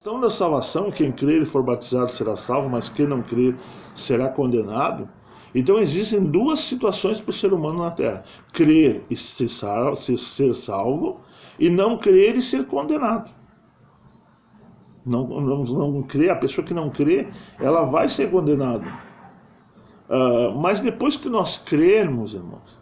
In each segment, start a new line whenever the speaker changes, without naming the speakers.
Questão da salvação, quem crer e for batizado será salvo, mas quem não crer será condenado. Então existem duas situações para o ser humano na Terra: crer e ser salvo, e não crer e ser condenado. Não crer, a pessoa que não crê, ela vai ser condenada. Mas depois que nós crermos, irmãos,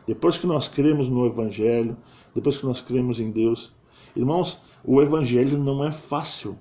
depois que nós cremos no Evangelho, depois que nós cremos em Deus, irmãos, o Evangelho não é fácil.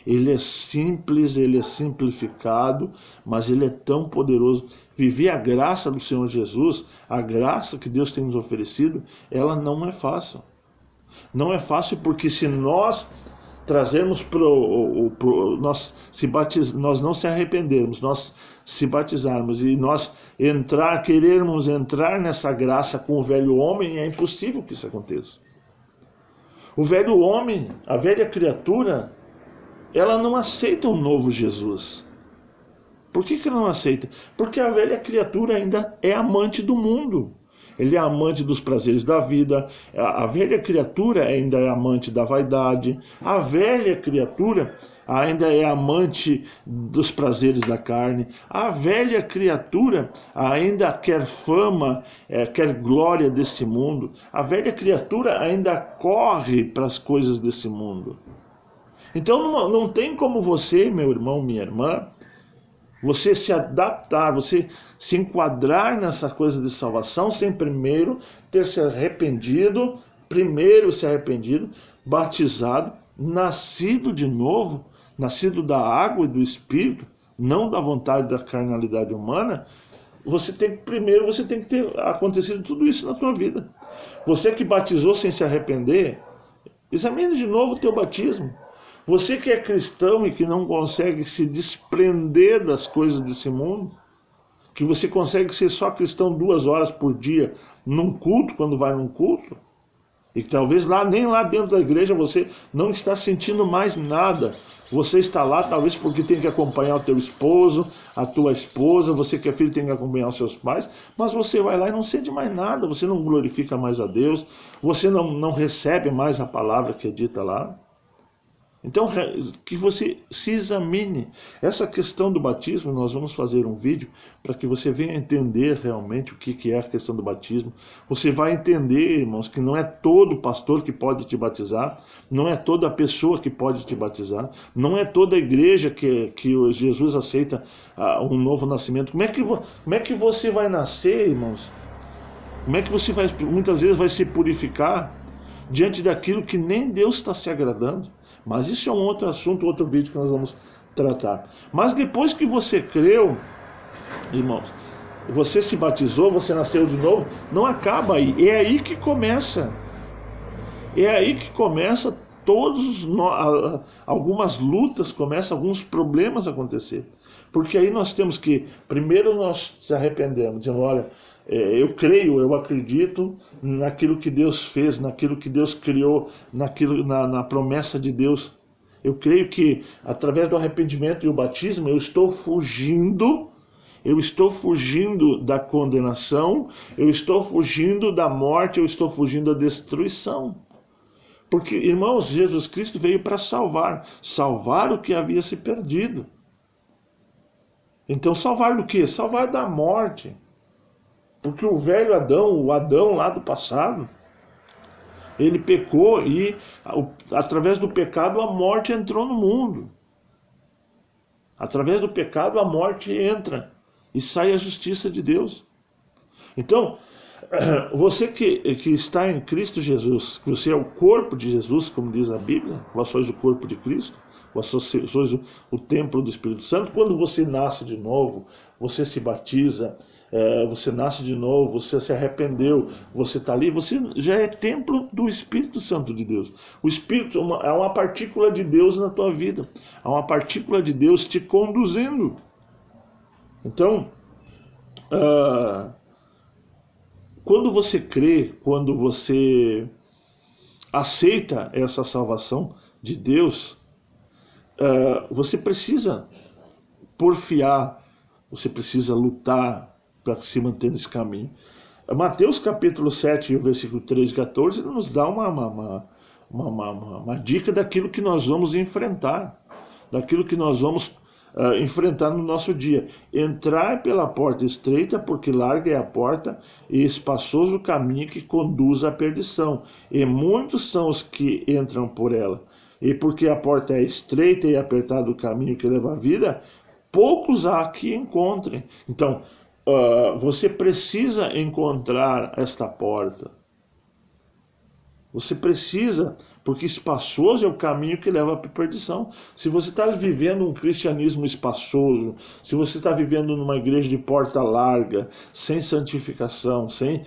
Ele é simples, ele é simplificado, mas ele é tão poderoso. Viver a graça do Senhor Jesus, a graça que Deus tem nos oferecido, ela não é fácil. Não é fácil porque se nós trazermos nós não se arrependermos, nós se batizarmos e nós querermos entrar nessa graça com o velho homem, é impossível que isso aconteça. O velho homem, a velha criatura, ela não aceita o novo Jesus. Por que não aceita? Porque a velha criatura ainda é amante do mundo. Ele é amante dos prazeres da vida. A velha criatura ainda é amante da vaidade. A velha criatura ainda é amante dos prazeres da carne. A velha criatura ainda quer fama, quer glória desse mundo. A velha criatura ainda corre para as coisas desse mundo. Então não tem como você, meu irmão, minha irmã, você se adaptar, você se enquadrar nessa coisa de salvação sem primeiro ter se arrependido, batizado, nascido de novo, nascido da água e do Espírito, não da vontade da carnalidade humana. Você tem que ter acontecido tudo isso na tua vida. Você que batizou sem se arrepender, examine de novo o teu batismo. Você que é cristão e que não consegue se desprender das coisas desse mundo, que você consegue ser só cristão 2 horas por dia num culto, quando vai num culto, e que talvez nem lá dentro da igreja você não está sentindo mais nada. Você está lá talvez porque tem que acompanhar o teu esposo, a tua esposa, você que é filho tem que acompanhar os seus pais, mas você vai lá e não sente mais nada, você não glorifica mais a Deus, você não recebe mais a palavra que é dita lá. Então, que você se examine. Essa questão do batismo, nós vamos fazer um vídeo para que você venha entender realmente o que é a questão do batismo. Você vai entender, irmãos, que não é todo pastor que pode te batizar, não é toda pessoa que pode te batizar, não é toda igreja que Jesus aceita um novo nascimento. Como é que você vai nascer, irmãos? Como é que você muitas vezes vai se purificar diante daquilo que nem Deus está se agradando? Mas isso é um outro assunto, outro vídeo que nós vamos tratar. Mas depois que você creu, irmãos, você se batizou, você nasceu de novo, não acaba aí. É aí que começa. É aí que começa algumas lutas, começam alguns problemas a acontecer. Porque aí nós temos que, primeiro nós se arrependemos, dizendo, olha, eu creio, eu acredito naquilo que Deus fez, naquilo que Deus criou, na promessa de Deus. Eu creio que através do arrependimento e o batismo eu estou fugindo da condenação, eu estou fugindo da morte, eu estou fugindo da destruição. Porque, irmãos, Jesus Cristo veio para salvar o que havia se perdido. Então salvar do quê? Salvar da morte. Porque o velho Adão, o Adão lá do passado, ele pecou e através do pecado a morte entrou no mundo. Através do pecado a morte entra e sai a justiça de Deus. Então, você que está em Cristo Jesus, que você é o corpo de Jesus, como diz a Bíblia, vós sois o corpo de Cristo, vós sois o templo do Espírito Santo. Quando você nasce de novo, você se batiza, você nasce de novo, você se arrependeu, você está ali, você já é templo do Espírito Santo de Deus. O Espírito é uma partícula de Deus na tua vida, é uma partícula de Deus te conduzindo. Então, quando você crê, quando você aceita essa salvação de Deus, você precisa porfiar, você precisa lutar para se manter nesse caminho. Mateus capítulo 7, versículo 13 e 14, nos dá uma dica daquilo que nós vamos enfrentar, daquilo que nós vamos enfrentar no nosso dia. Entrar pela porta estreita, porque larga é a porta e espaçoso o caminho que conduz à perdição, e muitos são os que entram por ela. E porque a porta é estreita e apertado o caminho que leva à vida, poucos há que encontrem. Então, você precisa encontrar esta porta. Você precisa, porque espaçoso é o caminho que leva para a perdição. Se você está vivendo um cristianismo espaçoso, se você está vivendo numa igreja de porta larga, sem santificação, sem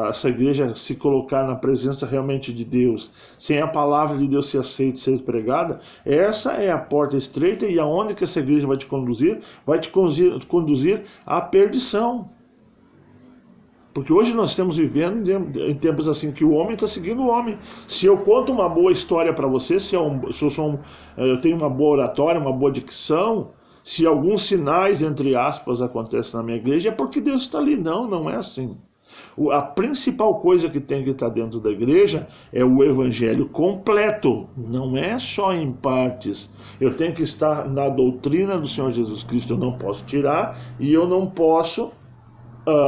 essa igreja se colocar na presença realmente de Deus, sem a palavra de Deus ser aceita, ser pregada, essa é a porta estreita, e aonde que essa igreja vai te conduzir? Vai te conduzir à perdição. Porque hoje nós estamos vivendo em tempos assim que o homem está seguindo o homem. Se eu conto uma boa história para você, se eu tenho uma boa oratória, uma boa dicção, se alguns sinais, entre aspas, acontecem na minha igreja, é porque Deus está ali. Não, não é assim. A principal coisa que tem que estar dentro da igreja é o evangelho completo, não é só em partes. Eu tenho que estar na doutrina do Senhor Jesus Cristo, eu não posso tirar e eu não posso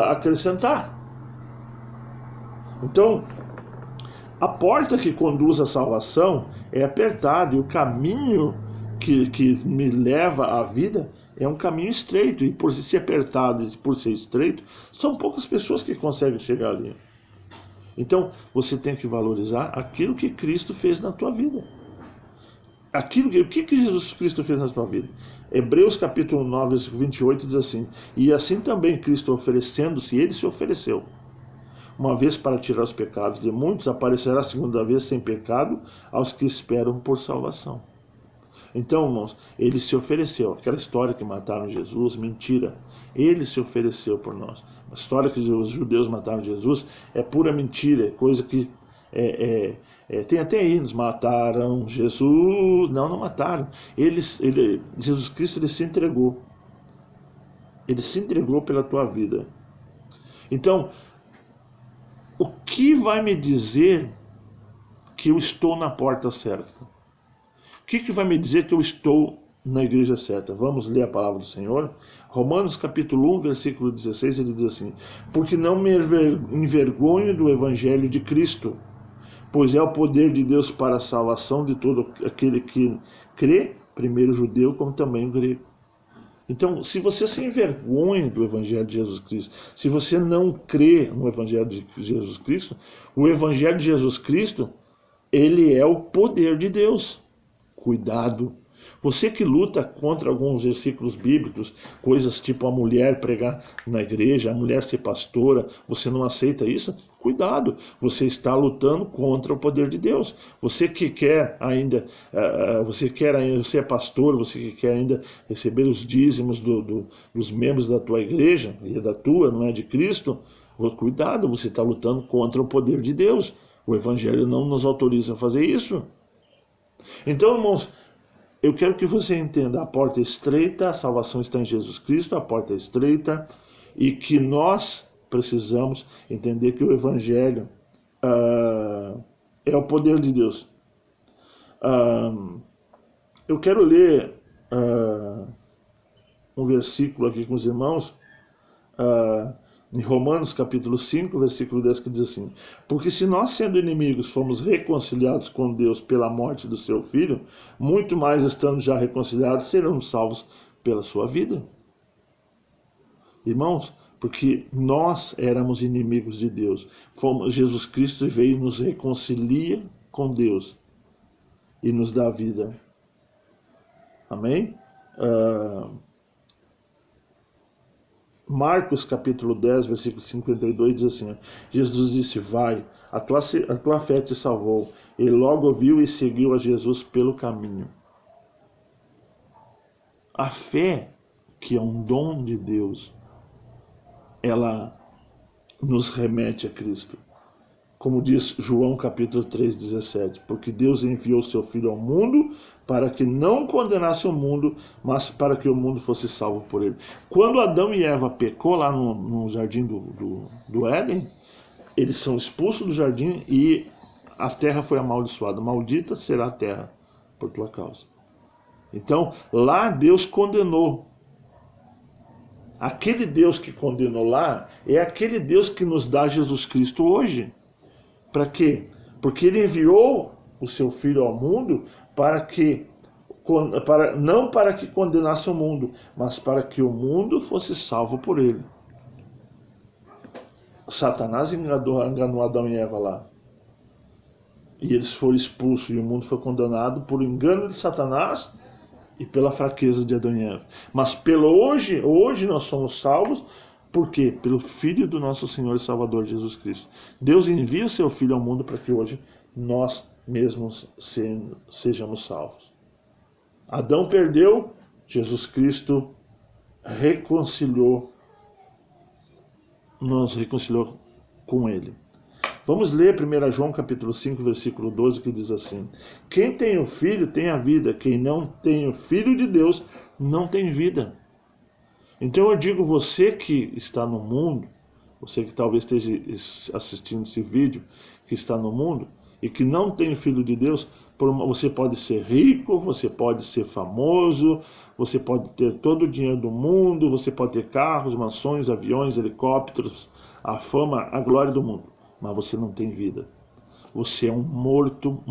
acrescentar. Então, a porta que conduz à salvação é apertada, e o caminho que me leva à vida é um caminho estreito, e por ser apertado e por ser estreito, são poucas pessoas que conseguem chegar ali. Então, você tem que valorizar aquilo que Cristo fez na tua vida. O que Jesus Cristo fez na tua vida? Hebreus capítulo 9, versículo 28 diz assim: e assim também Cristo, oferecendo-se, ele se ofereceu uma vez para tirar os pecados de muitos, aparecerá a segunda vez sem pecado aos que esperam por salvação. Então, irmãos, ele se ofereceu. Aquela história que mataram Jesus, mentira. Ele se ofereceu por nós. A história que os judeus mataram Jesus é pura mentira, é coisa que tem até hinos, mataram Jesus. Não mataram. Jesus Cristo, ele se entregou. Ele se entregou pela tua vida. Então, o que vai me dizer que eu estou na porta certa? O que vai me dizer que eu estou na igreja certa? Vamos ler a palavra do Senhor. Romanos capítulo 1, versículo 16, ele diz assim: porque não me envergonho do evangelho de Cristo, pois é o poder de Deus para a salvação de todo aquele que crê, primeiro o judeu como também o grego. Então, se você se envergonha do Evangelho de Jesus Cristo, se você não crê no Evangelho de Jesus Cristo, o Evangelho de Jesus Cristo, ele é o poder de Deus. Cuidado. Você que luta contra alguns versículos bíblicos, coisas tipo a mulher pregar na igreja, a mulher ser pastora, você não aceita isso? Cuidado, você está lutando contra o poder de Deus. Você que quer ainda, você é pastor, você que quer ainda receber os dízimos dos membros da tua igreja, e é da tua, não é de Cristo, cuidado, você está lutando contra o poder de Deus. O Evangelho não nos autoriza a fazer isso. Então, irmãos, eu quero que você entenda: a porta é estreita, a salvação está em Jesus Cristo, a porta é estreita, e que nós precisamos entender que o Evangelho é o poder de Deus. Eu quero ler um versículo aqui com os irmãos, em Romanos capítulo 5, versículo 10, que diz assim: porque se nós, sendo inimigos, fomos reconciliados com Deus pela morte do seu Filho, muito mais, estando já reconciliados, seremos salvos pela sua vida. Irmãos, porque nós éramos inimigos de Deus, Jesus Cristo veio e nos reconcilia com Deus e nos dá vida. Amém? Marcos capítulo 10, versículo 52 diz assim: Jesus disse: vai, a tua fé te salvou. Ele logo ouviu e seguiu a Jesus pelo caminho. A fé, que é um dom de Deus, ela nos remete a Cristo. Como diz João capítulo 3, 17, porque Deus enviou seu Filho ao mundo para que não condenasse o mundo, mas para que o mundo fosse salvo por ele. Quando Adão e Eva pecou lá no jardim do Éden, eles são expulsos do jardim e a terra foi amaldiçoada, maldita será a terra por tua causa. Então, lá Deus condenou. Aquele Deus que condenou lá é aquele Deus que nos dá Jesus Cristo hoje. Para quê? Porque ele enviou o seu Filho ao mundo não para que condenasse o mundo, mas para que o mundo fosse salvo por ele. Satanás enganou Adão e Eva lá. E eles foram expulsos e o mundo foi condenado por engano de Satanás e pela fraqueza de Adão e Eva. Mas hoje nós somos salvos, por quê? Pelo Filho do nosso Senhor e Salvador Jesus Cristo. Deus envia o seu Filho ao mundo para que hoje nós mesmos sejamos salvos. Adão perdeu, Jesus Cristo nos reconciliou com ele. Vamos ler 1 João capítulo 5, versículo 12, que diz assim: quem tem o Filho tem a vida, quem não tem o Filho de Deus não tem vida. Então eu digo, você que está no mundo, você que talvez esteja assistindo esse vídeo, que está no mundo e que não tem o Filho de Deus, você pode ser rico, você pode ser famoso, você pode ter todo o dinheiro do mundo, você pode ter carros, mansões, aviões, helicópteros, a fama, a glória do mundo, mas você não tem vida. Você é um morto.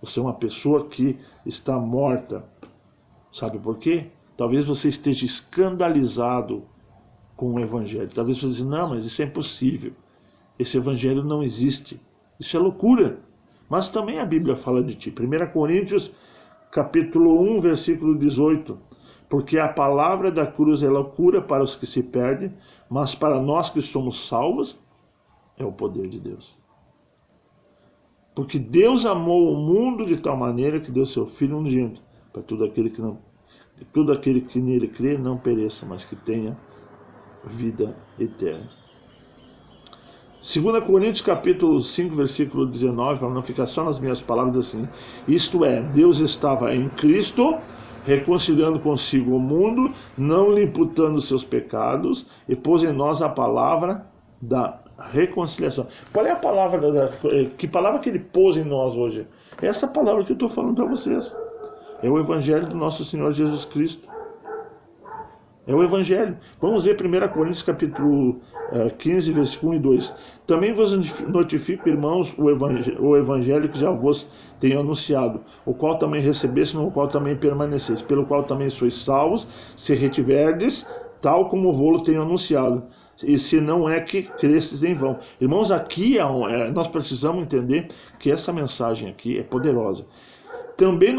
Você é uma pessoa que está morta. Sabe por quê? Talvez você esteja escandalizado com o Evangelho. Talvez você diga, não, mas isso é impossível. Esse Evangelho não existe. Isso é loucura. Mas também a Bíblia fala de ti. 1 Coríntios, capítulo 1, versículo 18. Porque a palavra da cruz é loucura para os que se perdem, mas para nós que somos salvos, é o poder de Deus. Porque Deus amou o mundo de tal maneira que deu seu Filho unigênito, para todo aquele que nele crê não pereça, mas que tenha vida eterna. 2 Coríntios capítulo 5, versículo 19, para não ficar só nas minhas palavras, assim: isto é, Deus estava em Cristo, reconciliando consigo o mundo, não lhe imputando seus pecados, e pôs em nós a palavra da reconciliação. Qual é a palavra que palavra que ele pôs em nós hoje? Essa palavra que eu estou falando para vocês. É o Evangelho do nosso Senhor Jesus Cristo. É o Evangelho. Vamos ver 1 Coríntios capítulo 15, versículo 1 e 2. Também vos notifico, irmãos, o Evangelho que já vos tenho anunciado, o qual também recebeste, no qual também permaneceis, pelo qual também sois salvos, se retiverdes, tal como vou-lo tenho anunciado. E se não é que crestes em vão. Irmãos, aqui nós precisamos entender que essa mensagem aqui é poderosa. Também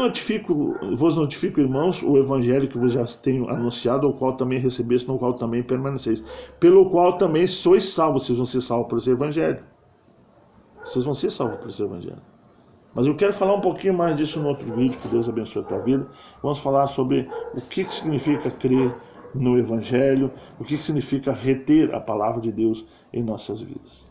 vos notifico, irmãos, o Evangelho que vos já tenho anunciado, o qual também recebeste, no qual também permaneceis, pelo qual também sois salvos. Vocês vão ser salvos por esse Evangelho. Vocês vão ser salvos por esse Evangelho. Mas eu quero falar um pouquinho mais disso no outro vídeo, que Deus abençoe a tua vida. Vamos falar sobre o que significa crer no Evangelho, o que significa reter a palavra de Deus em nossas vidas.